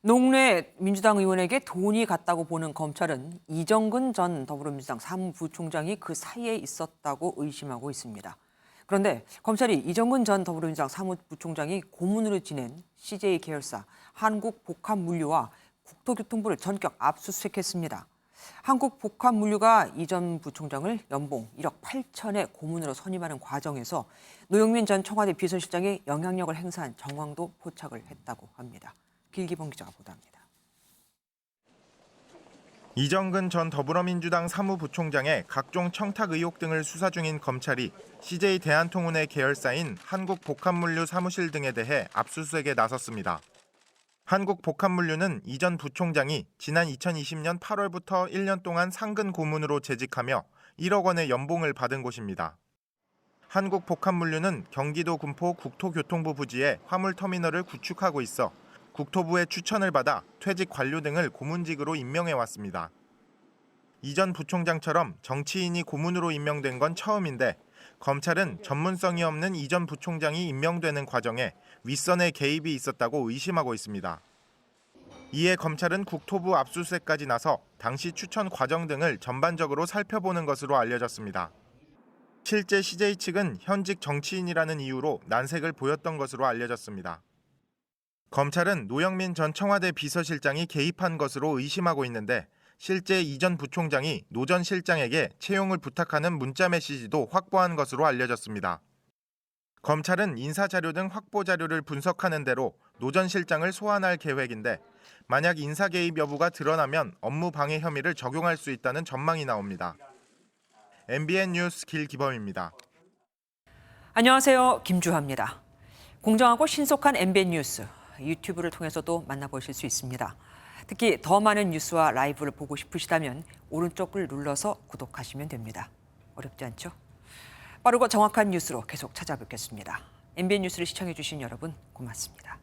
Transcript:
농내 민주당 의원에게 돈이 갔다고 보는 검찰은 이정근 전 더불어민주당 사무부총장이 그 사이에 있었다고 의심하고 있습니다. 그런데 검찰이 이정근 전 더불어민주당 사무부총장이 고문으로 지낸 CJ 계열사 한국복합물류와 국토교통부를 전격 압수수색했습니다. 한국복합물류가 이 전 부총장을 연봉 1억 8천에 고문으로 선임하는 과정에서 노영민 전 청와대 비서실장이 영향력을 행사한 정황도 포착을 했다고 합니다. 길기범 기자가 보도합니다. 이정근 전 더불어민주당 사무부총장의 각종 청탁 의혹 등을 수사 중인 검찰이 CJ 대한통운의 계열사인 한국복합물류 사무실 등에 대해 압수수색에 나섰습니다. 한국복합물류는 이 전 부총장이 지난 2020년 8월부터 1년 동안 상근 고문으로 재직하며 1억 원의 연봉을 받은 곳입니다. 한국복합물류는 경기도 군포 국토교통부 부지에 화물터미널을 구축하고 있어 국토부의 추천을 받아 퇴직 관료 등을 고문직으로 임명해왔습니다. 이 전 부총장처럼 정치인이 고문으로 임명된 건 처음인데 검찰은 전문성이 없는 이 전 부총장이 임명되는 과정에 윗선의 개입이 있었다고 의심하고 있습니다. 이에 검찰은 국토부 압수수색까지 나서 당시 추천 과정 등을 전반적으로 살펴보는 것으로 알려졌습니다. 실제 CJ 측은 현직 정치인이라는 이유로 난색을 보였던 것으로 알려졌습니다. 검찰은 노영민 전 청와대 비서실장이 개입한 것으로 의심하고 있는데 실제 이 전 부총장이 노 전 실장에게 채용을 부탁하는 문자 메시지도 확보한 것으로 알려졌습니다. 검찰은 인사자료 등 확보 자료를 분석하는 대로 노 전 실장을 소환할 계획인데 만약 인사 개입 여부가 드러나면 업무 방해 혐의를 적용할 수 있다는 전망이 나옵니다. MBN 뉴스 길기범입니다. 안녕하세요. 김주하입니다. 공정하고 신속한 MBN 뉴스, 유튜브를 통해서도 만나보실 수 있습니다. 특히 더 많은 뉴스와 라이브를 보고 싶으시다면 오른쪽을 눌러서 구독하시면 됩니다. 어렵지 않죠? 빠르고 정확한 뉴스로 계속 찾아뵙겠습니다. MBN 뉴스를 시청해주신 여러분 고맙습니다.